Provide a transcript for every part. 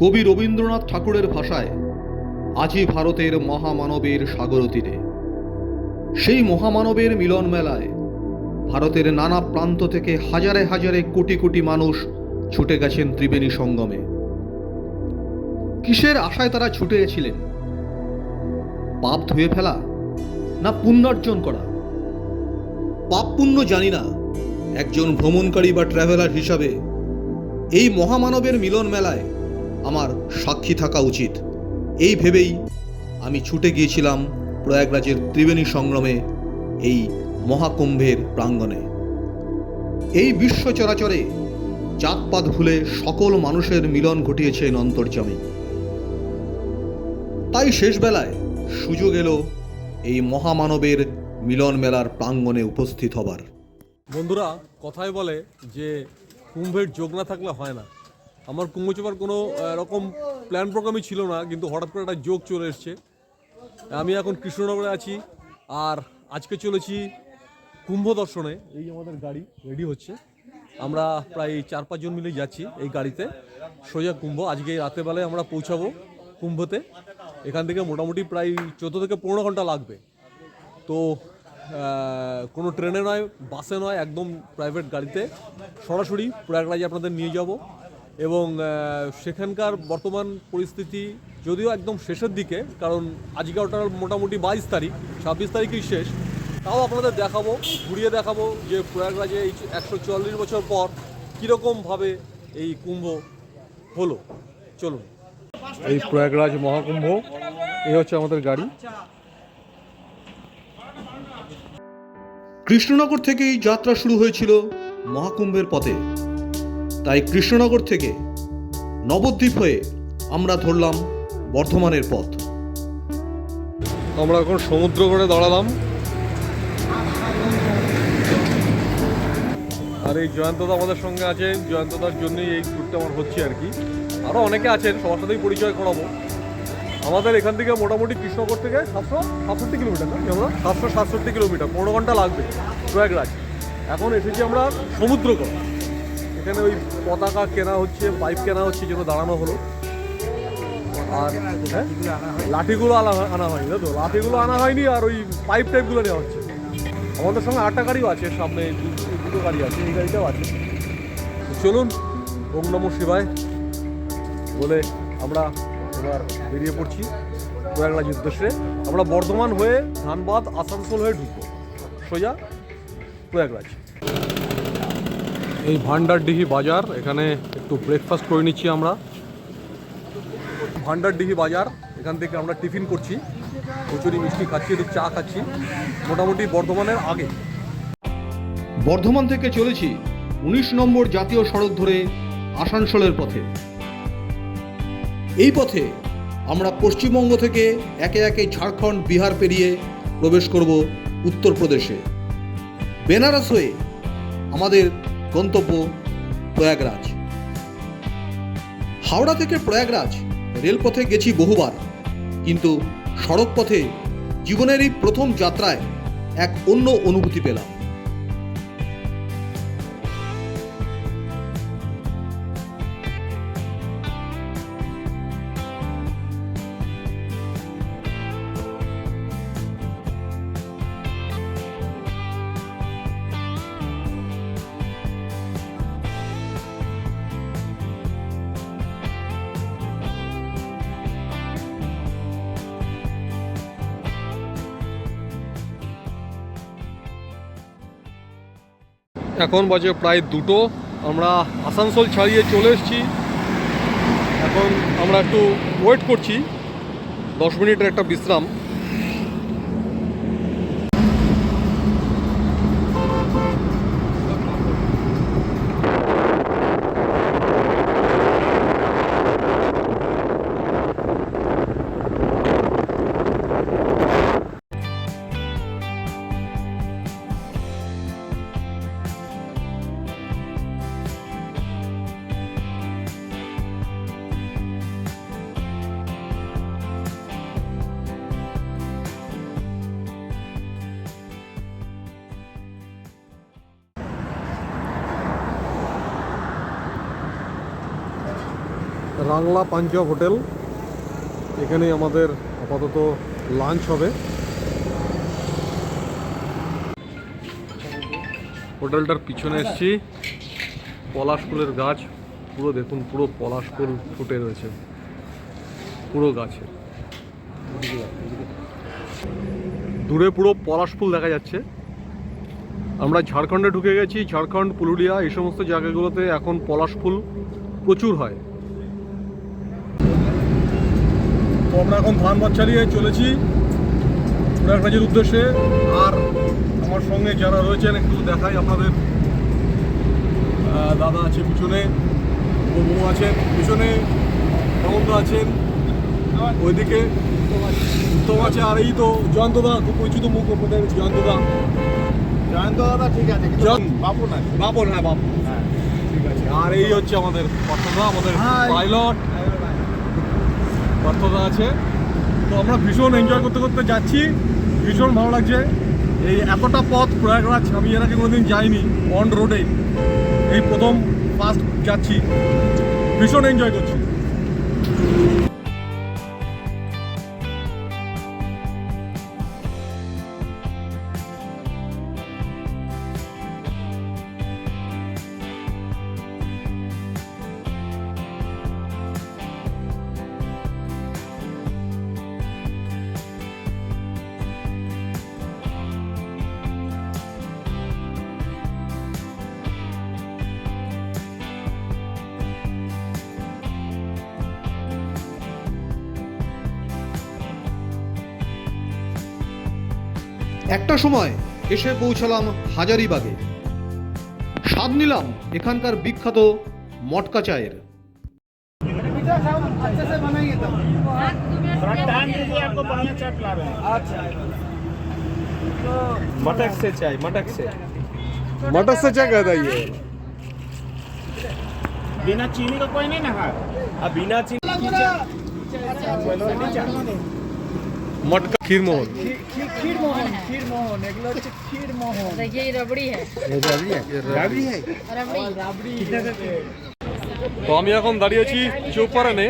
কবি রবীন্দ্রনাথ ঠাকুরের ভাষায় আজই ভারতের মহামানবের সাগর তীরে। সেই মহামানবের মিলন মেলায় ভারতের নানা প্রান্ত থেকে হাজারে হাজারে কোটি কোটি মানুষ ছুটে গেছেন ত্রিবেণী সঙ্গমে। কিসের আশায় তারা ছুটে গেছিলেন? পাপ ধুয়ে ফেলা না পুণ্যার্জন করা? পাপ পুণ্য জানি না, একজন ভ্রমণকারী বা ট্রাভেলার হিসাবে এই মহামানবের মিলন মেলায় আমার সাক্ষী থাকা উচিত, এই ভেবেই আমি ছুটে গিয়েছিলাম প্রয়াগরাজের ত্রিবেণী সংগ্রামে, এই মহাকুম্ভের প্রাঙ্গণে। এই বিশ্ব চরাচরে জাতপাত ভুলে সকল মানুষের মিলন ঘটিয়েছেন অন্তর্যামী। তাই শেষবেলায় সুযোগ এলো এই মহামানবের মিলন মেলার প্রাঙ্গণে উপস্থিত হবার। বন্ধুরা, কথায় বলে যে কুম্ভের যোগ না থাকলে হয় না। আমার কুম্ভ চাপার কোনো এরকম প্ল্যান প্রোগ্রামই ছিল না, কিন্তু হঠাৎ করে একটা যোগ চলে এসছে। আমি এখন কৃষ্ণনগরে আছি আর আজকে চলেছি কুম্ভ দর্শনে। এই আমাদের গাড়ি রেডি হচ্ছে, আমরা প্রায় 4-5 জন মিলে যাচ্ছি এই গাড়িতে সোজা কুম্ভ। আজকে রাতেরবেলায় আমরা পৌঁছাবো কুম্ভতে। এখান থেকে মোটামুটি প্রায় 14 থেকে 15 ঘন্টা লাগবে। তো কোনো ট্রেনে নয়, বাসে নয়, একদম প্রাইভেট গাড়িতে সরাসরি প্রয়াগরাজে আপনাদের নিয়ে যাব। এবং সেখানকার বর্তমান পরিস্থিতি যদিও একদম শেষের দিকে, কারণ আজকে ওটার মোটামুটি 22 তারিখ, 26 তারিখই শেষ, তাও আপনাদের দেখাবো, ঘুরিয়ে দেখাবো যে প্রয়াগরাজে এই 144 বছর পর কীরকমভাবে এই কুম্ভ হলো। চলুন, এই প্রয়াগরাজ মহাকুম্ভ, এই হচ্ছে আমাদের গাড়ি। কৃষ্ণনগর থেকেই যাত্রা শুরু হয়েছিল মহাকুম্ভের পথে। তাই কৃষ্ণনগর থেকে নবদ্বীপ হয়ে আমরা ধরলাম বর্ধমানের পথ। আমরা এখন সমুদ্র করে দাঁড়ালাম, আর এই জয়ন্তদা আমাদের সঙ্গে আছেন। জয়ন্তদার জন্যই এই ট্যুরটা আমার হচ্ছে আর কি। আরও অনেকে আছেন, সবার সাথেই পরিচয় করাবো। আমাদের এখান থেকে মোটামুটি কৃষ্ণনগর থেকে 767 কিলোমিটার, না আমরা 767 কিলোমিটার, 15 ঘন্টা লাগবে প্রয়াগরাজ। এখন এসেছি আমরা সমুদ্রকর। এখানে ওই পতাকা কেনা হচ্ছে, পাইপ কেনা হচ্ছে, যেন দাঁড়ানো হলো। আর লাঠিগুলো আনা হয়নি, তো লাঠিগুলো আনা হয়নি, আর ওই পাইপ টাইপগুলো নেওয়া হচ্ছে। আমাদের সঙ্গে 8টা গাড়িও আছে, সামনে দুটো গাড়ি আছে, এই গাড়িটাও আছে। চলুন, ওম নমঃ শিবায় বলে আমরা এবার বেরিয়ে পড়ছি প্রয়াগরাজের উদ্দেশ্যে। আমরা বর্ধমান হয়ে ধানবাদ, আসানসোল হয়ে ঢুকবো সোজা প্রয়াগরাজ। এই ভান্ডারডিহি বাজার, এখানে একটু ব্রেকফাস্ট করে নিচ্ছি আমরা। ভান্ডারডিহি বাজার, এখান থেকে আমরা টিফিন করছি, কচুরি মিষ্টি খাচ্ছি, একটু চা খাচ্ছি, মোটামুটি বর্ধমানের আগে। বর্ধমান থেকে চলেছি 19 নম্বর জাতীয় সড়ক ধরে আসানসোলের পথে। এই পথে আমরা পশ্চিমবঙ্গ থেকে একে একে ঝাড়খণ্ড, বিহার পেরিয়ে প্রবেশ করব উত্তরপ্রদেশে। বেনারস হয়ে আমাদের গন্তব্য প্রয়াগরাজ। হাওড়া থেকে প্রয়াগরাজ রেলপথে গেছি বহুবার, কিন্তু সড়ক পথে জীবনের এই প্রথম যাত্রায় এক অন্য অনুভূতি পেলাম। এখন বাজে প্রায় 2টো, আমরা আসানসোল ছাড়িয়ে চলে এসেছি। এখন আমরা একটু ওয়েট করছি, 10 মিনিটের একটা বিশ্রাম। রাংলা পাঞ্জাব হোটেল, এখানেই আমাদের আপাতত লাঞ্চ হবে। হোটেলটার পিছনে এসেছি, পলাশ ফুলের গাছ পুরো দেখুন, পুরো পলাশ ফুল ফুটে রয়েছে পুরো গাছে, দূরে পুরো পলাশ ফুল দেখা যাচ্ছে। আমরা ঝাড়খণ্ডে ঢুকে গেছি, ঝাড়খণ্ড, পুরুলিয়া এই সমস্ত জায়গাগুলোতে এখন পলাশ ফুল প্রচুর হয়। তো আমরা এখন ধানবাদ চালিয়ে চলেছি প্রয়াগরাজের উদ্দেশ্যে। আর আমার সঙ্গে যারা রয়েছেন একটু দেখাই আপনাদের। দাদা আছে পিছনে, বউ আছেন পিছনে, নবন্দা আছেন ওইদিকে, উত্তম আছে, আর এই তো জয়ন্তদা, খুব পরিচিত মুখ আপনাদের, জয়ন্তদা। জয়ন্তদা ঠিক আছে, কিন্তু বাপন আছে। বাপন, হ্যাঁ বাপন, হ্যাঁ ঠিক আছে। আর এই হচ্ছে আমাদের পার্থদা, আমাদের পাইলট পার্থদা আছে। তো আমরা ভীষণ এনজয় করতে করতে যাচ্ছি, ভীষণ ভালো লাগছে। এই এতটা পথ প্রয়াগরাজ আমি এর আগে কোনোদিন যাইনি, অন রোডে এই প্রথম ফার্স্ট যাচ্ছি, ভীষণ এনজয় করছি। একটা সময় এসে পৌঁছালাম হাজারিবাগে, স্বাদ নিলাম এখানকার বিখ্যাত মটকা চায়ের। मटक से चाय, मटक से मटर से क्या कहता है ये? बिना चीनी का कोई नहीं ना है। अब बिना चीनी मटका खीर मोहन, खीर मोहन, खीर मोहन एगलो হচ্ছে खीर मोहन। देखिए ये रबड़ी है, राबड़ी है। रबड़ी তো আমি এখন দাঁড়িয়েছি চৌপাড়ানে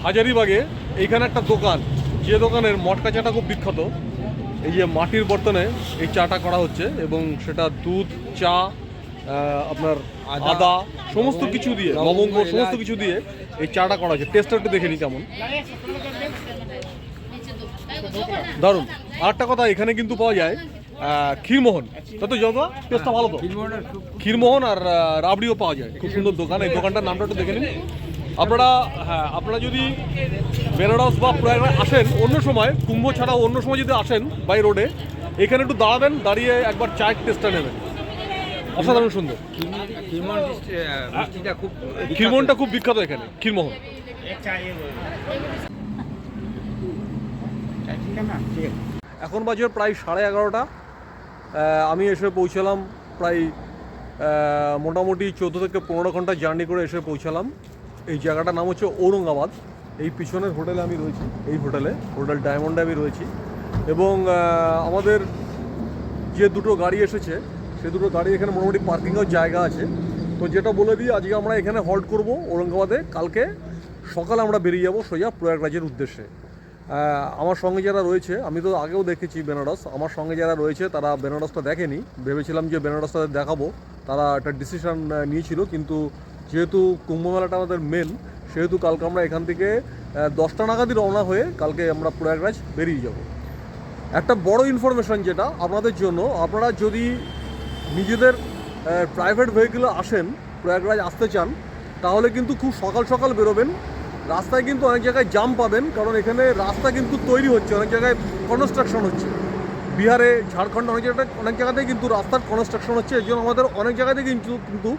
হাজারিবাগে। এইখানে একটা দোকান, যে দোকানের মটকা চাটা খুব বিখ্যাত। এই যে মাটির বর্তনে এই চাটা করা হচ্ছে, এবং সেটা দুধ, চা, আপনার আদা সমস্ত কিছু দিয়ে, লবঙ্গ সমস্ত কিছু দিয়ে এই চাটা করা হচ্ছে। টেস্টটা একটু দেখে নিই কেমন, দারুণ। আর একটা কথা, এখানে কিন্তু পাওয়া যায় ক্ষীরমোহন, তাই তো যত টেস্টটা ভালো তো। ক্ষীরমোহন আর রাবড়িও পাওয়া যায়, খুব সুন্দর দোকান। এই দোকানটার নামটা একটু দেখে নিন আপনারা। হ্যাঁ, আপনারা যদি বেনারস বা প্রয়াগরাজ আসেন, অন্য সময় কুম্ভ ছাড়াও অন্য সময় যদি আসেন বাই রোডে, এখানে একটু দাঁড়াবেন, দাঁড়িয়ে একবার চায়ের টেস্টটা নেবেন, অসাধারণ সুন্দর। ক্ষীরমোহনটা খুব বিখ্যাত এখানে, ক্ষীরমোহন। এখন বাজে প্রায় 11:30। আমি এসে পৌঁছালাম প্রায় মোটামুটি 14 থেকে 15 ঘন্টা জার্নি করে এসে পৌঁছালাম। এই জায়গাটার নাম হচ্ছে ঔরঙ্গাবাদ। এই পিছনের হোটেলে আমি রয়েছি, এই হোটেল ডায়মন্ডে আমি রয়েছি। এবং আমাদের যে দুটো গাড়ি এসেছে, সে দুটো গাড়ি এখানে মোটামুটি পার্কিংয়ের জায়গা আছে। তো যেটা বলে দিই, আজকে আমরা এখানে হল্ট করব ঔরঙ্গাবাদে, কালকে সকালে আমরা বেরিয়ে যাব সোজা প্রয়াগরাজের উদ্দেশ্যে। আমার সঙ্গে যারা রয়েছে, আমি তো আগেও দেখেছি বেনারস, আমার সঙ্গে যারা রয়েছে তারা বেনারসটা দেখেনি। ভেবেছিলাম যে বেনারসটা দেখাবো, তারা একটা ডিসিশন নিয়েছিল। কিন্তু যেহেতু কুম্ভমেলাটা আমাদের মেন, সেহেতু কালকে আমরা এখান থেকে 10টা নাগাদই রওনা হয়ে কালকে আমরা প্রয়াগরাজ বেরিয়ে যাব। একটা বড় ইনফরমেশান যেটা আপনাদের জন্য, আপনারা যদি নিজেদের প্রাইভেট ভেহিকেলে আসেন, প্রয়াগরাজ আসতে চান, তাহলে কিন্তু খুব সকাল সকাল বেরোবেন। রাস্তায় কিন্তু অনেক জায়গায় জাম পাবেন, কারণ এখানে রাস্তা কিন্তু তৈরি হচ্ছে, অনেক জায়গায় কনস্ট্রাকশন হচ্ছে। বিহারে, ঝাড়খণ্ড অনেক জায়গাতেই কিন্তু রাস্তার কনস্ট্রাকশন হচ্ছে। এই জন্য আমাদের অনেক জায়গাতে কিন্তু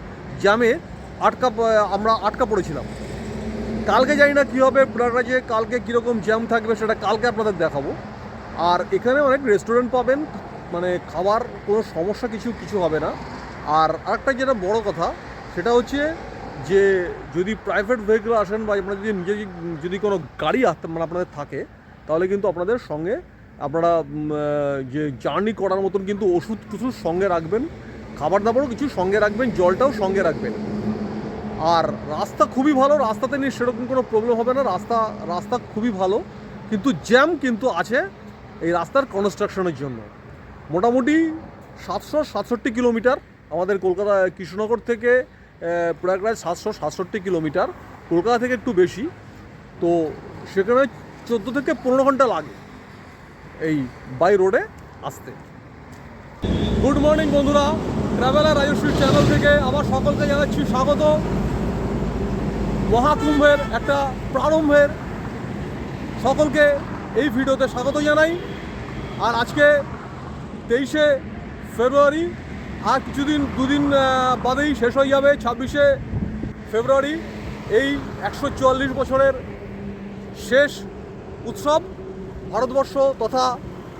জ্যামে আমরা আটকা পড়েছিলাম। কালকে জানি না কী হবে প্রয়াগরাজে, কালকে কীরকম জ্যাম থাকবে সেটা কালকে আপনাদের দেখাবো। আর এখানে অনেক রেস্টুরেন্ট পাবেন, মানে খাবার কোনো সমস্যা কিছু হবে না। আর আরেকটা যেটা বড় কথা, সেটা হচ্ছে যে যদি প্রাইভেট ভেহিকেল আসেন বা আপনারা যদি কোনো গাড়ি মানে আপনাদের থাকে, তাহলে কিন্তু আপনাদের সঙ্গে আপনারা যে জার্নি করার মতন কিন্তু ওষুধ কিছু সঙ্গে রাখবেন, খাবার দাবারও কিছু সঙ্গে রাখবেন, জলটাও সঙ্গে রাখবেন। আর রাস্তা খুবই ভালো, রাস্তাতে নিয়ে সেরকম কোনো প্রবলেম হবে না, রাস্তা খুবই ভালো, কিন্তু জ্যাম কিন্তু আছে এই রাস্তার কনস্ট্রাকশনের জন্য। মোটামুটি 767 কিলোমিটার, আমাদের কলকাতা কৃষ্ণনগর থেকে প্রয়াগরাজ 767 কিলোমিটার, কলকাতা থেকে একটু বেশি, তো সেখানে 14 থেকে 15 ঘন্টা লাগে এই বাই রোডে আসতে। গুড মর্নিং বন্ধুরা, ট্রাভেলার রাজস্বী চ্যানেল থেকে আবার সকলকে জানাচ্ছি স্বাগত। মহাকুম্ভের একটা প্রারম্ভের সকলকে এই ভিডিওতে স্বাগত জানাই। আর আজকে 23শে ফেব্রুয়ারি, আর দুদিন বাদেই শেষ হয়ে যাবে 26শে ফেব্রুয়ারি, এই 144 বছরের শেষ উৎসব। ভারতবর্ষ তথা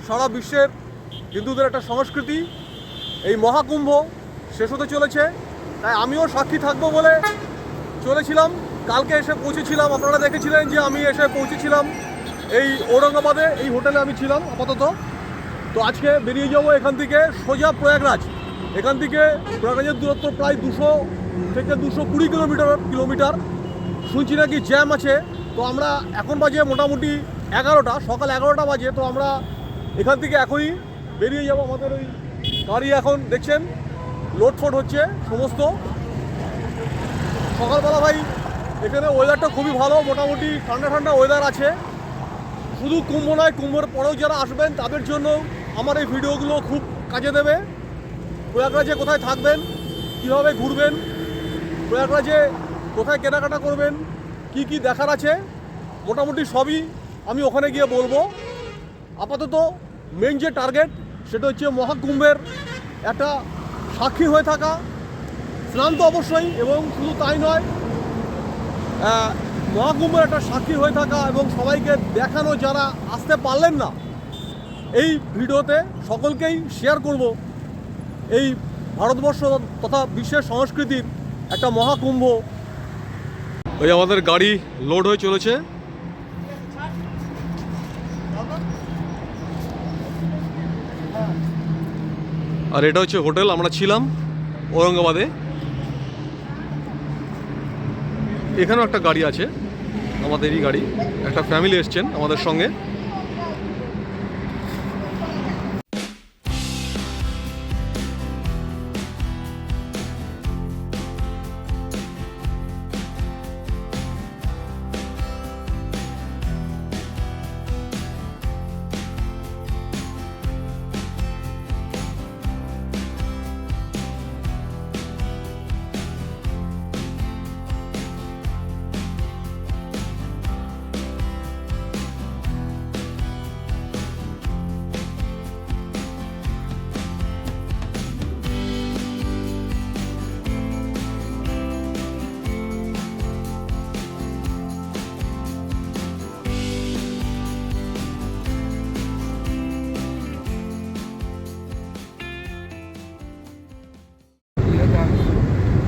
সারা বিশ্বের হিন্দুদের একটা সংস্কৃতি, এই মহাকুম্ভ শেষ হতে চলেছে, তাই আমিও সাক্ষী থাকবো বলে চলেছিলাম। কালকে এসে পৌঁছেছিলাম, আপনারা দেখেছিলেন যে আমি এসে পৌঁছেছিলাম এই ঔরঙ্গাবাদে, এই হোটেলে আমি ছিলাম আপাতত। তো আজকে বেরিয়ে যাব এখান থেকে সোজা প্রয়াগরাজ। এখান থেকে প্রয়াগরাজের দূরত্ব প্রায় 200 থেকে 220 কিলোমিটার। শুনছি নাকি জ্যাম আছে, তো আমরা এখন বাজে মোটামুটি 11টা, সকাল 11টা বাজে, তো আমরা এখান থেকে এখনই বেরিয়ে যাব। আমাদের ওই গাড়ি এখন দেখছেন লোডফোড হচ্ছে সমস্ত। সকালবেলা ভাই এখানে ওয়েদারটা খুবই ভালো, মোটামুটি ঠান্ডা ওয়েদার আছে। শুধু কুম্ভ নয়, কুম্ভের পরেও যারা আসবেন তাদের জন্য আমার এই ভিডিওগুলো খুব কাজে দেবে। প্রয়াগরাজে কোথায় থাকবেন, কীভাবে ঘুরবেন, প্রয়াগরাজে কোথায় কেনাকাটা করবেন, কি কি দেখার আছে, মোটামুটি সবই আমি ওখানে গিয়ে বলবো। আপাতত মেন যে টার্গেট সেটা হচ্ছে মহাকুম্ভের একটা সাক্ষী হয়ে থাকা, স্নান তো অবশ্যই, এবং শুধু তাই নয়, মহাকুম্ভের একটা সাক্ষী হয়ে থাকা এবং সবাইকে দেখানো যারা আসতে পারলেন না। এই ভিডিওতে সকলকেই শেয়ার করব এই ভারতবর্ষ তথা বিশ্বের সংস্কৃতির একটা মহাকুম্ভ। ওই আমাদের গাড়ি লোড হয়ে চলেছে। আর এটা হচ্ছে হোটেল, আমরা ছিলাম ঔরঙ্গাবাদে। এখানেও একটা গাড়ি আছে, আমাদেরই গাড়ি, একটা ফ্যামিলি এসছেন আমাদের সঙ্গে।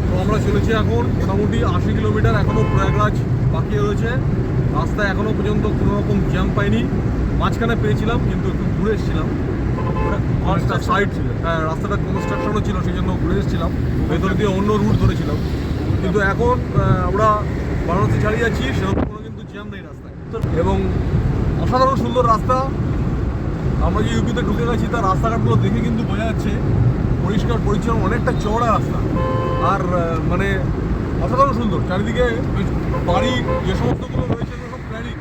তো আমরা চলেছি এখন মোটামুটি 80 কিলোমিটার, এখনও প্রয়াগরাজ বাকি রয়েছে। রাস্তায় এখনও পর্যন্ত কোনো রকম জ্যাম পাইনি, মাঝখানে পেয়েছিলাম কিন্তু একটু ঘুরে এসেছিলাম। সাইড ছিল, হ্যাঁ, রাস্তাটা কনস্ট্রাকশনও ছিল, সেই জন্য ঘুরে এসেছিলাম, ভেতর দিয়ে অন্য রুট ধরেছিলাম। কিন্তু এখন আমরা বারাণসী ছাড়িয়ে যাচ্ছি, সেরকম কোনো কিন্তু জ্যাম নেই রাস্তায়, এবং অসাধারণ সুন্দর রাস্তা। আমরা যে ইউপিতে ঢুকে গেছি তার রাস্তাঘাটগুলো দেখে কিন্তু বোঝা যাচ্ছে পরিষ্কার পরিচ্ছন্ন, অনেকটা চওড়া রাস্তা, আর মানে অসাধারণ সুন্দর। চারিদিকে বাড়ি যে সমস্তগুলো রয়েছে সব প্ল্যানিং,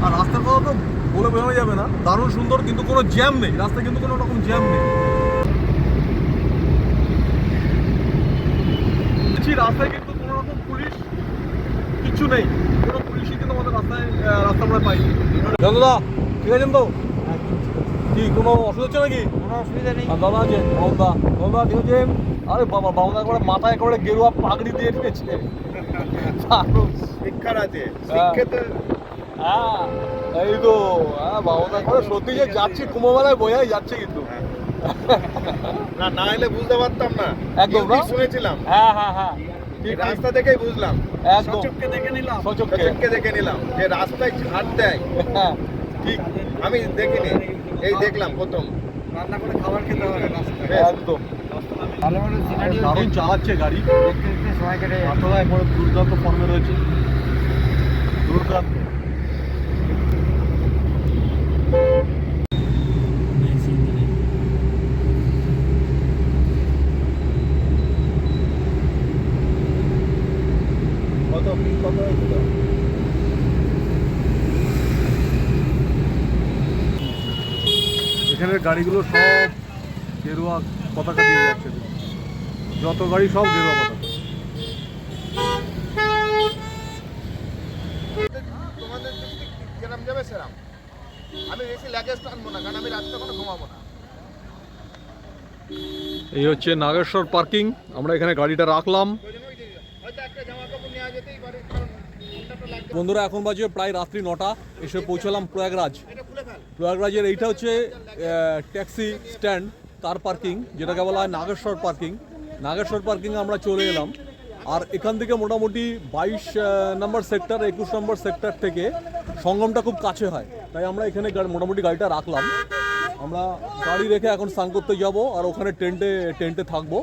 আর রাস্তার কথা তো বলে বোঝানো যাবে না, দারুণ সুন্দর, কিন্তু কোনো জ্যাম নেই রাস্তায়, কিন্তু কোনো রকম জ্যাম নেই। রাস্তায় কিন্তু কোনো রকম পুলিশ কিচ্ছু নেই, কোনো পুলিশই কিন্তু আমাদের রাস্তা আমরা পাই। দাদা ঠিক আছেন তো? কি কোনো অসুবিধা হচ্ছে নাকি? কোনো অসুবিধা নেই। দাদা আছে বাবুদা ঠিক আছে। আরে বাবা, বাবুদা করে মাথায় করে গেরুয়া পাগড়ি দিয়ে রেখেছে। শিক্ষার আছে, শিক্ষাতে হ্যাঁ এই তো, হ্যাঁ বাবুদা করে সত্যি যে যাচ্ছি কুম্ভমেলায় বোঝাই যাচ্ছে কিন্তু। না এলে বুঝতে পারতাম না, একদম না? শুনেছিলাম, হ্যাঁ এই রাস্তা দেখেই বুঝলাম, একদম সচক্ষে দেখে নিলাম যে রাস্তায় ছাড় দেয়। হ্যাঁ ঠিক আমি দেখিনি, এই দেখলাম প্রথম। রান্না করে খাবার খেতে হবে রাস্তায়। একদম ভালো ভালো সিনারিও দারুণ চালাচ্ছে গাড়ি। দেখতে দেখতে সময় কেটে যায়। আসলে একবার দুর্দান্ত ফর্মে রয়েছে, দুর্দান্ত। কত পিস কত হয়েছিল? এখানের গাড়িগুলো সব গেরুয়া পতাকা দিয়ে যাচ্ছে, যত গাড়ি সব গেরুয়া পতাকা। তোমাদের যেরাম যাবে সেরাম। আমি বেশি লাগেজ টানবো না, কারণ আমি রাত্রে কোনো ঘুমাবো না। এই হচ্ছে নাগেশ্বর পার্কিং। আমরা এখানে গাড়িটা রাখলাম। হয়তো একটা জামা কাপড় নেওয়া যেতেই পারে, কারণ ঘন্টাটা লাগবে। বন্ধুরা, এখন বাজে প্রায় রাত্রি 9টা। এসে পৌঁছালাম প্রয়াগরাজ। এটা খুলে ফেল। প্রয়াগরাজের এইটা হচ্ছে ট্যাক্সি স্ট্যান্ড, কার পার্কিং, যেটাকে বলা হয় নাগেশ্বর পার্কিং। নাগেশ্বর পার্কিংয়ে আমরা চলে এলাম। আর এখান থেকে মোটামুটি 22 নম্বর সেক্টর, 21 নম্বর সেক্টর থেকে সঙ্গমটা খুব কাছে হয়, তাই আমরা এখানে মোটামুটি গাড়িটা রাখলাম। আমরা গাড়ি রেখে এখন স্নান করতে যাব আর ওখানে টেন্টে থাকবো।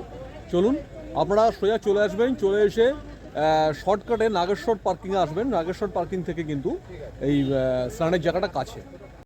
চলুন, আপনারা সোজা চলে আসবেন, চলে এসে শর্টকাটে নাগেশ্বর পার্কিংয়ে আসবেন। নাগেশ্বর পার্কিং থেকে কিন্তু এই স্নানের জায়গাটা কাছে।